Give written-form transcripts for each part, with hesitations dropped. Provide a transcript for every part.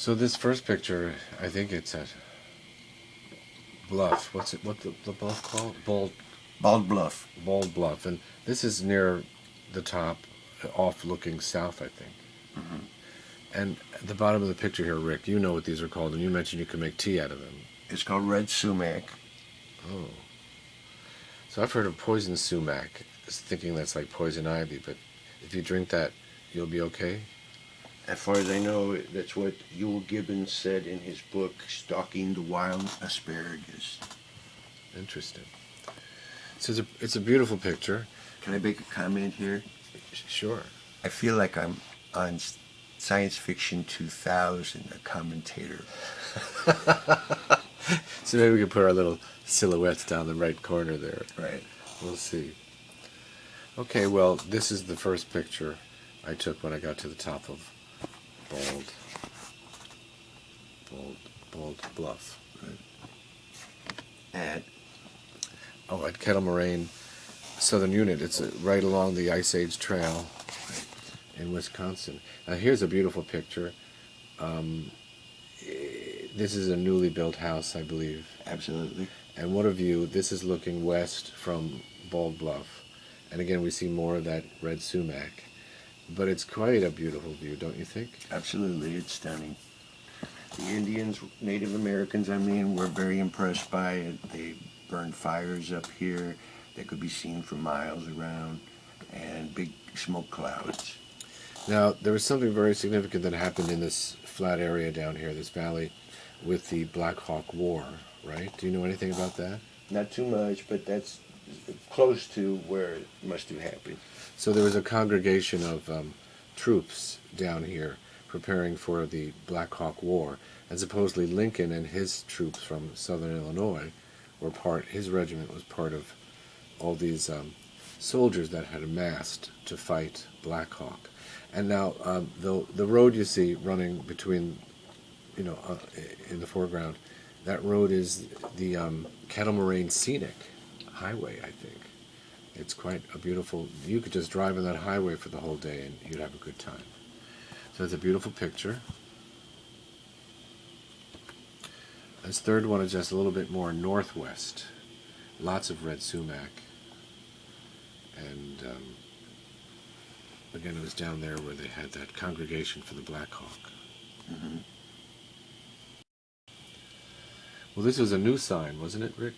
So this first picture, I think it's at Bluff. What's it? What the bluff called? Bald Bluff. Bald Bluff, and this is near the top, off looking south, I think. Mm-hmm. And at the bottom of the picture here, Rick, you know what these are called, and you mentioned you can make tea out of them. It's called red sumac. Oh. So I've heard of poison sumac, thinking that's like poison ivy, but if you drink that, you'll be okay? As far as I know, that's what Yule Gibbons said in his book, Stalking the Wild Asparagus. Interesting. So it's a beautiful picture. Can I make a comment here? Sure. I feel like I'm on Science Fiction 2000, a commentator. So maybe we can put our little silhouettes down the right corner there. Right. We'll see. Okay, well, this is the first picture I took when I got to the top of Bald Bluff. At Kettle Moraine Southern Unit. It's right along the Ice Age Trail in Wisconsin. Now here's a beautiful picture. This is a newly built house, I believe. Absolutely. And what a view. This is looking west from Bald Bluff. And again, we see more of that red sumac. But it's quite a beautiful view, don't you think? Absolutely, it's stunning. The Indians, Native Americans, were very impressed by it. They burned fires up here that could be seen for miles around, and big smoke clouds. Now, there was something very significant that happened in this flat area down here, this valley, with the Black Hawk War, right? Do you know anything about that? Not too much, but that's close to where it must have happened. So there was a congregation of troops down here preparing for the Black Hawk War, and supposedly Lincoln and his troops from southern Illinois his regiment was part of all these soldiers that had amassed to fight Black Hawk. And now the road you see running between, in the foreground, that road is the Kettle Moraine Scenic Highway, I think. It's quite a beautiful, you could just drive on that highway for the whole day and you'd have a good time. So it's a beautiful picture. This third one is just a little bit more northwest. Lots of red sumac. And again, it was down there where they had that congregation for the Black Hawk. Mm-hmm. Well, this was a new sign, wasn't it, Rick?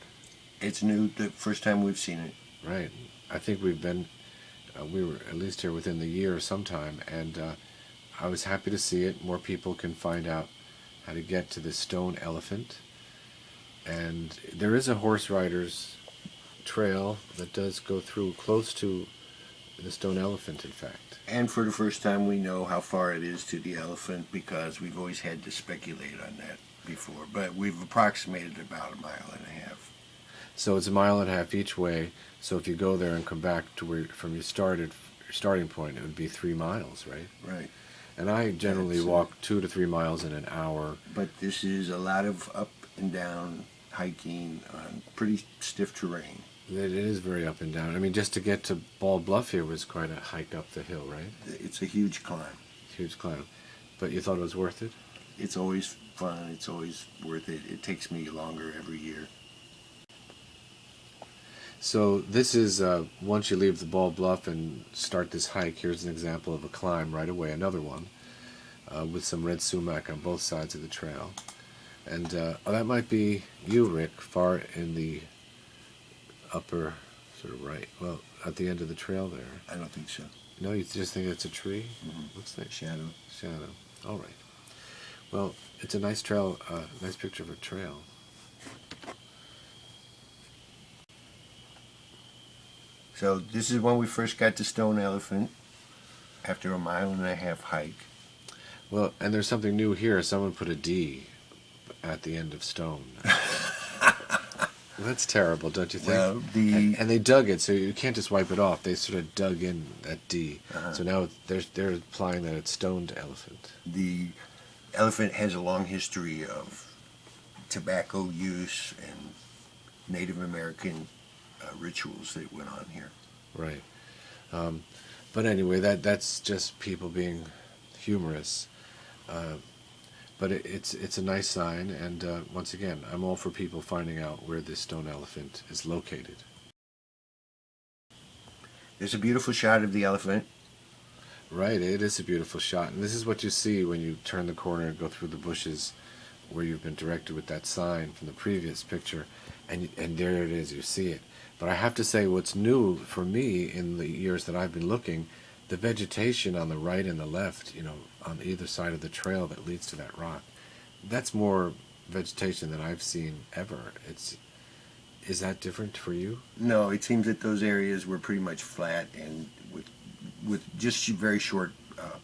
It's new, the first time we've seen it. Right. I think we were at least here within the year sometime, and I was happy to see it. More people can find out how to get to the Stone Elephant. And there is a horse rider's trail that does go through close to the Stone Elephant, in fact. And for the first time, we know how far it is to the elephant, because we've always had to speculate on that before. But we've approximated about 1.5 miles. So it's 1.5 miles each way. So if you go there and come back to where from your starting point, it would be 3 miles, right? Right. And I generally walk 2 to 3 miles in an hour. But this is a lot of up and down hiking on pretty stiff terrain. It is very up and down. I mean, just to get to Bald Bluff here was quite a hike up the hill, right? It's a huge climb. Huge climb. But you thought it was worth it? It's always fun. It's always worth it. It takes me longer every year. So this is, once you leave the Bald Bluff and start this hike, here's an example of a climb right away, another one, with some red sumac on both sides of the trail. And that might be you, Rick, far in the upper sort of right, well, at the end of the trail there. I don't think so. No, you just think it's a tree? Mm-hmm. Looks like Shadow. Shadow. All right. Well, it's a nice trail, nice picture of a trail. So this is when we first got to Stone Elephant, after a 1.5 mile hike. Well, and there's something new here. Someone put a D at the end of Stone. Well, that's terrible, don't you think? Well, and they dug it, so you can't just wipe it off. They sort of dug in that D. So now they're implying that it's Stoned Elephant. The elephant has a long history of tobacco use and Native American rituals that went on here. Right. But anyway, that's just people being humorous. but it's a nice sign, and once again, I'm all for people finding out where this stone elephant is located. There's a beautiful shot of the elephant. Right, it is a beautiful shot, and this is what you see when you turn the corner and go through the bushes where you've been directed with that sign from the previous picture, and there it is, you see it. But I have to say, what's new for me in the years that I've been looking, the vegetation on the right and the left, on either side of the trail that leads to that rock, that's more vegetation than I've seen ever. Is that different for you? No, it seems that those areas were pretty much flat and with just very short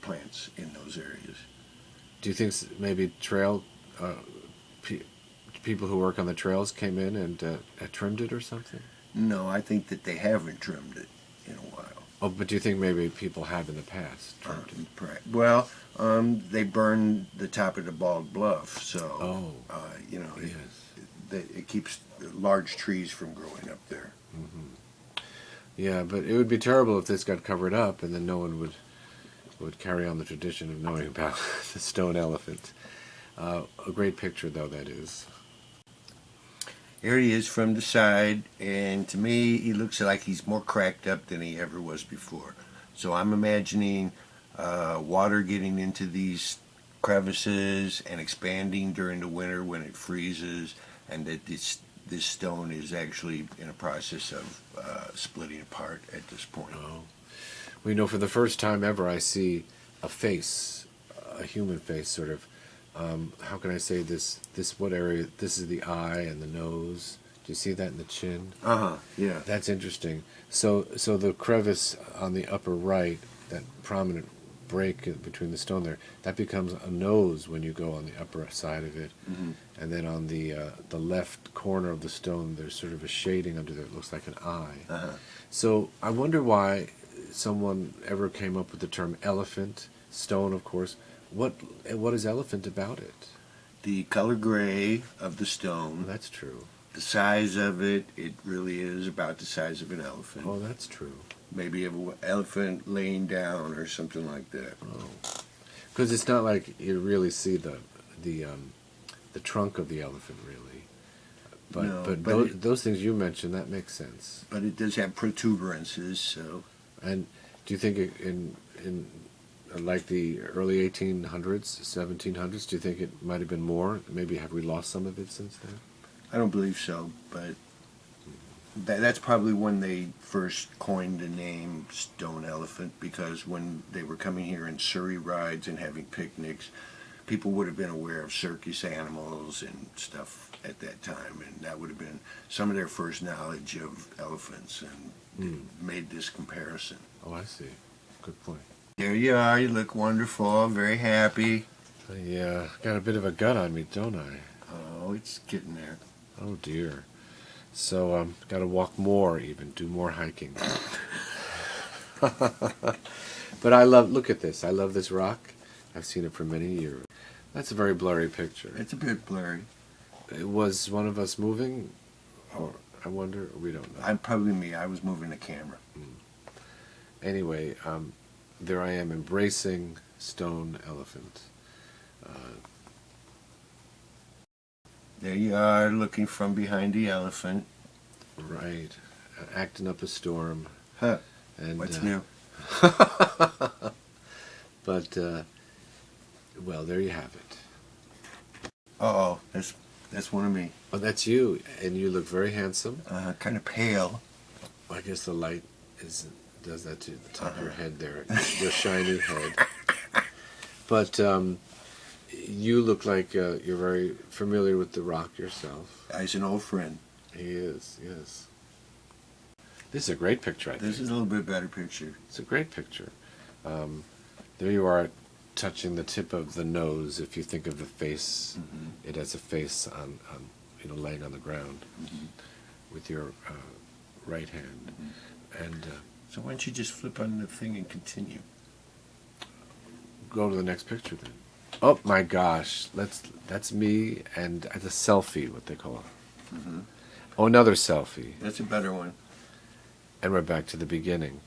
plants in those areas. Do you think maybe trail people who work on the trails came in and trimmed it or something? No, I think that they haven't trimmed it in a while. Oh, but do you think maybe people have in the past trimmed it? Well, they burned the top of the bald bluff, so Yes. it keeps large trees from growing up there. Yeah, but it would be terrible if this got covered up and then no one would carry on the tradition of knowing about the stone elephant. A great picture, though, that is. Here he is from the side, and to me, he looks like he's more cracked up than he ever was before. So I'm imagining water getting into these crevices and expanding during the winter when it freezes, and that this stone is actually in a process of splitting apart at this point. Oh. We know for the first time ever I see a face, a human face, sort of. How can I say this? What area? This is the eye and the nose. Do you see that in the chin? Yeah. That's interesting. So the crevice on the upper right, that prominent break between the stone there, that becomes a nose when you go on the upper side of it. And then on the left corner of the stone, there's sort of a shading under there. It looks like an eye. So I wonder why someone ever came up with the term elephant, stone, of course. What is elephant about it? The color gray of the Well, stone, that's true. the size of it, it really is about the size of an elephant. Oh, that's true. Maybe an elephant laying down or something like that. Oh, because it's not like you really see the trunk of the elephant, really. But No, those things you mentioned, that makes sense. But it does have protuberances, so And do you think in like the early 1800s, 1700s, do you think it might have been more? Maybe have we lost some of it since then? I don't believe so. But that's probably when they first coined the name stone elephant, because when they were coming here in Surrey rides and having picnics, people would have been aware of circus animals and stuff at that time, and that would have been some of their first knowledge of elephants, and made this comparison. Oh, I see. Good point. There you are. You look wonderful. Very happy. Yeah, got a bit of a gut on me, don't I? Oh, it's getting there. Oh dear. So got to walk more, even do more hiking. But look at this. I love this rock. I've seen it for many years. That's a very blurry picture. It's a bit blurry. Was one of us moving? Or I wonder. We don't know. Probably me. I was moving the camera. Anyway, there I am embracing stone elephant. There you are, looking from behind the elephant. Right. Acting up a storm. Huh. And, What's new? But, well, there you have it. Uh-oh. That's one of me. Oh, that's you, and you look very handsome. Kind of pale. I guess the light does that to the top of your head there, your shiny head. But you look like you're very familiar with the rock yourself. He's an old friend. He is, yes. This is a great picture, I think. This is a little bit better picture. It's a great picture. There you are, touching the tip of the nose. If you think of the face, it has a face on laying on the ground with your right hand. And So why don't you just flip on the thing and continue? go to the next picture then. Oh my gosh, that's me, and it's a selfie, what they call it. Oh, another selfie, That's a better one. and we're back to the beginning.